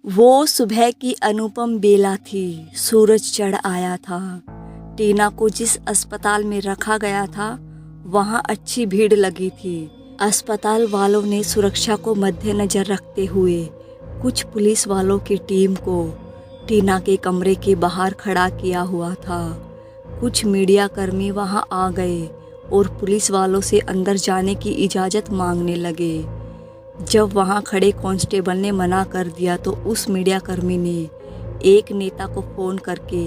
वो सुबह की अनुपम बेला थी। सूरज चढ़ आया था। टीना को जिस अस्पताल में रखा गया था वहां अच्छी भीड़ लगी थी। अस्पताल वालों ने सुरक्षा को मद्देनजर रखते हुए कुछ पुलिस वालों की टीम को टीना के कमरे के बाहर खड़ा किया हुआ था। कुछ मीडिया कर्मी वहां आ गए और पुलिस वालों से अंदर जाने की इजाज़त मांगने लगे। जब वहां खड़े कांस्टेबल ने मना कर दिया तो उस मीडिया कर्मी ने एक नेता को फ़ोन करके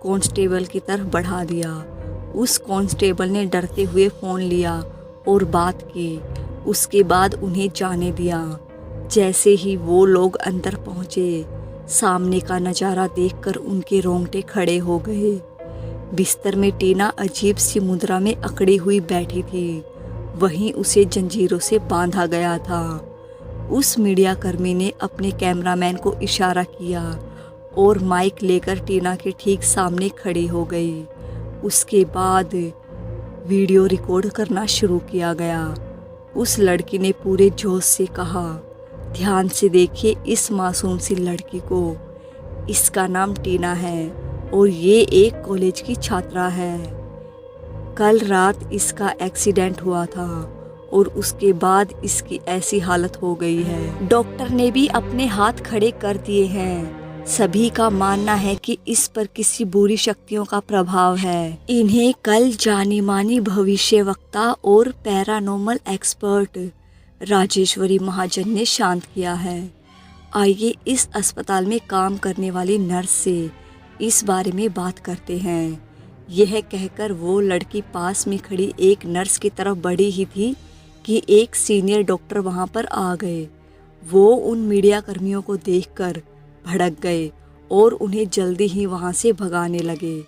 कांस्टेबल की तरफ बढ़ा दिया। उस कांस्टेबल ने डरते हुए फ़ोन लिया और बात की। उसके बाद उन्हें जाने दिया। जैसे ही वो लोग अंदर पहुंचे, सामने का नज़ारा देखकर उनके रोंगटे खड़े हो गए। बिस्तर में टीना अजीब सी मुद्रा में अकड़ी हुई बैठी थी। वहीं उसे जंजीरों से बांधा गया था। उस मीडिया कर्मी ने अपने कैमरामैन को इशारा किया और माइक लेकर टीना के ठीक सामने खड़ी हो गई। उसके बाद वीडियो रिकॉर्ड करना शुरू किया गया। उस लड़की ने पूरे जोश से कहा, ध्यान से देखिए इस मासूम सी लड़की को। इसका नाम टीना है और ये एक कॉलेज की छात्रा है। कल रात इसका एक्सीडेंट हुआ था और उसके बाद इसकी ऐसी हालत हो गई है। डॉक्टर ने भी अपने हाथ खड़े कर दिए हैं। सभी का मानना है कि इस पर किसी बुरी शक्तियों का प्रभाव है। इन्हें कल जानी मानी भविष्यवक्ता और पैरानॉर्मल एक्सपर्ट राजेश्वरी महाजन ने शांत किया है। आइए इस अस्पताल में काम करने वाली नर्स से इस बारे में बात करते हैं। यह कहकर वो लड़की पास में खड़ी एक नर्स की तरफ बढ़ी ही थी कि एक सीनियर डॉक्टर वहां पर आ गए। वो उन मीडिया कर्मियों को देखकर भड़क गए और उन्हें जल्दी ही वहां से भगाने लगे।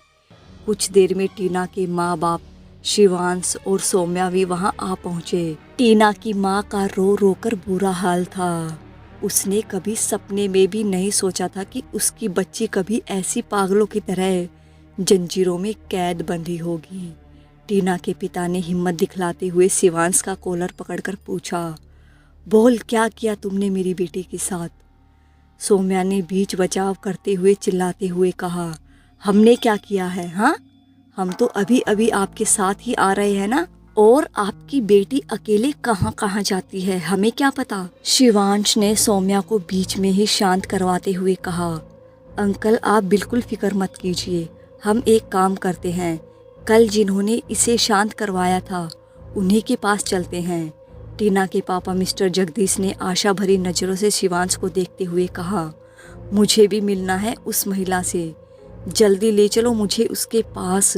कुछ देर में टीना के माँ बाप शिवांश और सौम्या भी वहां आ पहुंचे। टीना की माँ का रो रो कर बुरा हाल था। उसने कभी सपने में भी नहीं सोचा था कि उसकी बच्ची कभी ऐसी पागलों की तरह जंजीरों में कैद बंधी होगी। टीना के पिता ने हिम्मत दिखलाते हुए शिवांश का कॉलर पकड़कर पूछा, बोल क्या किया तुमने मेरी बेटी के साथ? सौम्या ने बीच बचाव करते हुए चिल्लाते हुए कहा, हमने क्या किया है? हाँ, हम तो अभी अभी आपके साथ ही आ रहे हैं ना। और आपकी बेटी अकेले कहाँ कहाँ जाती है, हमें क्या पता? शिवांश ने सौम्या को बीच में ही शांत करवाते हुए कहा, अंकल आप बिल्कुल फिक्र मत कीजिए। हम एक काम करते हैं, कल जिन्होंने इसे शांत करवाया था उन्हीं के पास चलते हैं। टीना के पापा मिस्टर जगदीश ने आशा भरी नज़रों से शिवांश को देखते हुए कहा, मुझे भी मिलना है उस महिला से, जल्दी ले चलो मुझे उसके पास।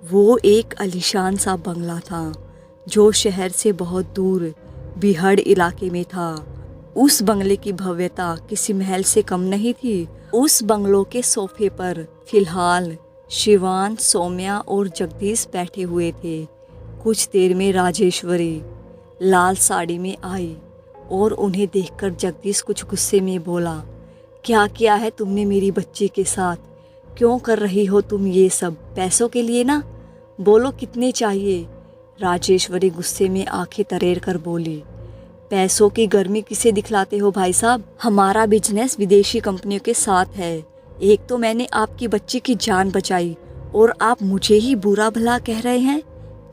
वो एक आलीशान सा बंगला था जो शहर से बहुत दूर बिहाड़ इलाके में था। उस बंगले की भव्यता किसी महल से कम नहीं थी। उस बंगलों के सोफे पर फिलहाल शिवांश, सौम्या और जगदीश बैठे हुए थे। कुछ देर में राजेश्वरी लाल साड़ी में आई और उन्हें देखकर जगदीश कुछ गुस्से में बोला, क्या किया है तुमने मेरी बच्ची के साथ? क्यों कर रही हो तुम ये सब? पैसों के लिए ना? बोलो कितने चाहिए? राजेश्वरी गुस्से में आंखें तरेर कर बोली, पैसों की गर्मी किसे दिखलाते हो भाई साहब? हमारा बिजनेस विदेशी कंपनियों के साथ है। एक तो मैंने आपकी बच्ची की जान बचाई और आप मुझे ही बुरा भला कह रहे हैं।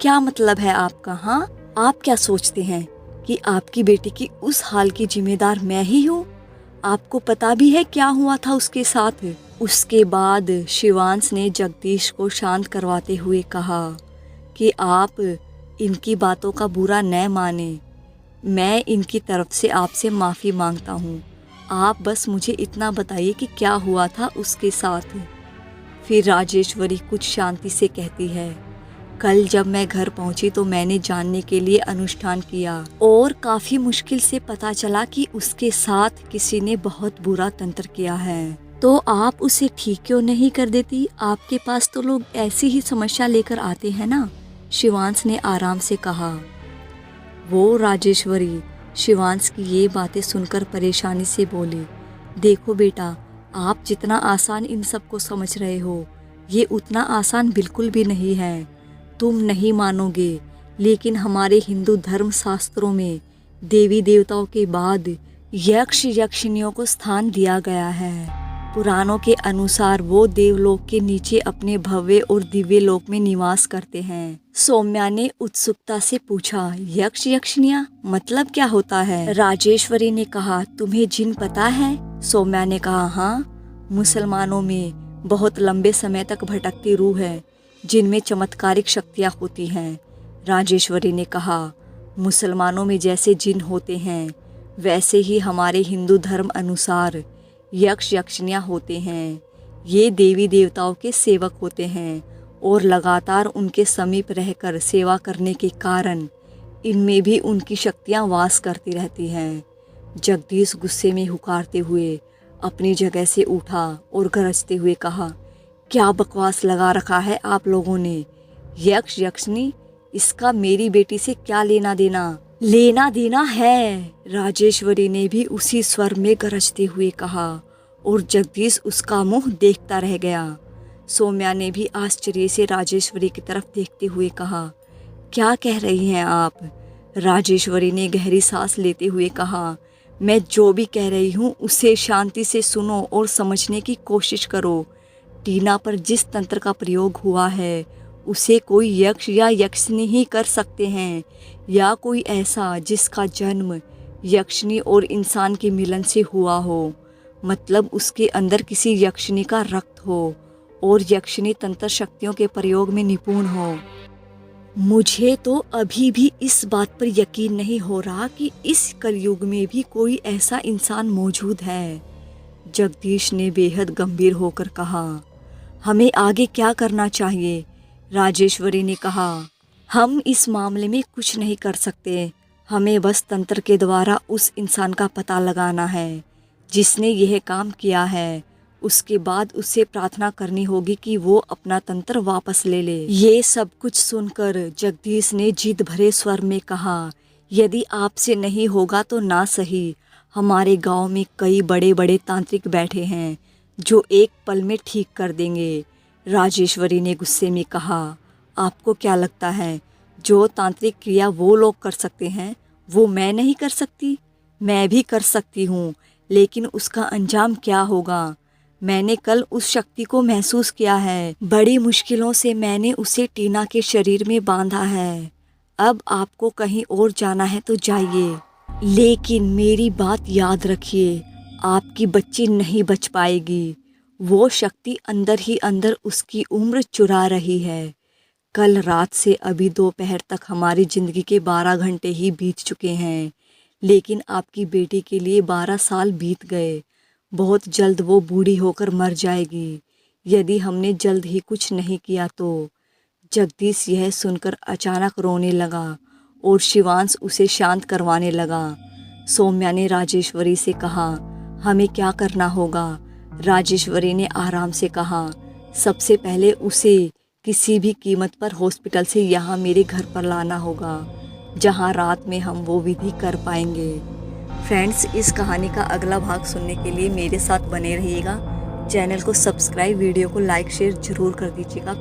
क्या मतलब है आपका? हाँ, आप क्या सोचते हैं कि आपकी बेटी की उस हाल की जिम्मेदार मैं ही हूँ? आपको पता भी है क्या हुआ था उसके साथ? उसके बाद शिवांश ने जगदीश को शांत करवाते हुए कहा कि आप इनकी बातों का बुरा न माने। मैं इनकी तरफ से आपसे माफ़ी मांगता हूँ। आप बस मुझे इतना बताइए कि क्या हुआ था उसके साथ। फिर राजेश्वरी कुछ शांति से कहती है, कल जब मैं घर पहुंची तो मैंने जानने के लिए अनुष्ठान किया और काफ़ी मुश्किल से पता चला कि उसके साथ किसी ने बहुत बुरा तंत्र किया है। तो आप उसे ठीक क्यों नहीं कर देती? आपके पास तो लोग ऐसी ही समस्या लेकर आते हैं ना। शिवांश ने आराम से कहा। वो राजेश्वरी शिवांश की ये बातें सुनकर परेशानी से बोली, देखो बेटा, आप जितना आसान इन सब को समझ रहे हो ये उतना आसान बिल्कुल भी नहीं है। तुम नहीं मानोगे, लेकिन हमारे हिंदू धर्म शास्त्रों में देवी देवताओं के बाद यक्ष यक्षिणियों को स्थान दिया गया है। पुराणों के अनुसार वो देवलोक के नीचे अपने भव्य और दिव्य लोक में निवास करते हैं। सौम्या ने उत्सुकता से पूछा, यक्ष यक्षिणियाँ मतलब क्या होता है? राजेश्वरी ने कहा, तुम्हें जिन पता है? सौम्या ने कहा, हाँ, मुसलमानों में बहुत लंबे समय तक भटकती रूह है जिनमें चमत्कारिक शक्तियाँ होती हैं। राजेश्वरी ने कहा, मुसलमानों में जैसे जिन होते हैं वैसे ही हमारे हिंदू धर्म अनुसार यक्ष यक्षिणियाँ होते हैं। ये देवी देवताओं के सेवक होते हैं और लगातार उनके समीप रहकर सेवा करने के कारण इनमें भी उनकी शक्तियाँ वास करती रहती हैं। जगदीश गुस्से में हुकारते हुए अपनी जगह से उठा और गरजते हुए कहा, क्या बकवास लगा रखा है आप लोगों ने? यक्ष यक्षिणी, इसका मेरी बेटी से क्या लेना देना? लेना देना है, राजेश्वरी ने भी उसी स्वर में गरजते हुए कहा और जगदीश उसका मुंह देखता रह गया। सौम्या ने भी आश्चर्य से राजेश्वरी की तरफ देखते हुए कहा, क्या कह रही हैं आप? राजेश्वरी ने गहरी सांस लेते हुए कहा, मैं जो भी कह रही हूँ उसे शांति से सुनो और समझने की कोशिश करो। टीना पर जिस तंत्र का प्रयोग हुआ है उसे कोई यक्ष या यक्षिणी ही कर सकते हैं, या कोई ऐसा जिसका जन्म यक्षिणी और इंसान के मिलन से हुआ हो, मतलब उसके अंदर किसी यक्षिणी का रक्त हो और यक्षिणी तंत्र शक्तियों के प्रयोग में निपुण हो। मुझे तो अभी भी इस बात पर यकीन नहीं हो रहा कि इस कलयुग में भी कोई ऐसा इंसान मौजूद है। जगदीश ने बेहद गंभीर होकर कहा, हमें आगे क्या करना चाहिए? राजेश्वरी ने कहा, हम इस मामले में कुछ नहीं कर सकते, हमें बस तंत्र के द्वारा उस इंसान का पता लगाना है जिसने यह काम किया है। उसके बाद उससे प्रार्थना करनी होगी कि वो अपना तंत्र वापस ले ले। ये सब कुछ सुनकर जगदीश ने जिद भरे स्वर में कहा, यदि आपसे नहीं होगा तो ना सही, हमारे गांव में कई बड़े बड़े तांत्रिक बैठे हैं जो एक पल में ठीक कर देंगे। राजेश्वरी ने गुस्से में कहा, आपको क्या लगता है जो तांत्रिक क्रिया वो लोग कर सकते हैं वो मैं नहीं कर सकती? मैं भी कर सकती हूँ, लेकिन उसका अंजाम क्या होगा? मैंने कल उस शक्ति को महसूस किया है। बड़ी मुश्किलों से मैंने उसे टीना के शरीर में बांधा है। अब आपको कहीं और जाना है तो जाइए, लेकिन मेरी बात याद रखिए, आपकी बच्ची नहीं बच पाएगी। वो शक्ति अंदर ही अंदर उसकी उम्र चुरा रही है। कल रात से अभी दोपहर तक हमारी ज़िंदगी के 12 घंटे ही बीत चुके हैं, लेकिन आपकी बेटी के लिए 12 साल बीत गए। बहुत जल्द वो बूढ़ी होकर मर जाएगी यदि हमने जल्द ही कुछ नहीं किया तो। जगदीश यह सुनकर अचानक रोने लगा और शिवांश उसे शांत करवाने लगा। सौम्या ने राजेश्वरी से कहा, हमें क्या करना होगा? राजेश्वरी ने आराम से कहा, सबसे पहले उसे किसी भी कीमत पर हॉस्पिटल से यहाँ मेरे घर पर लाना होगा, जहाँ रात में हम वो विधि कर पाएंगे। फ्रेंड्स, इस कहानी का अगला भाग सुनने के लिए मेरे साथ बने रहिएगा। चैनल को सब्सक्राइब, वीडियो को लाइक शेयर ज़रूर कर दीजिएगा।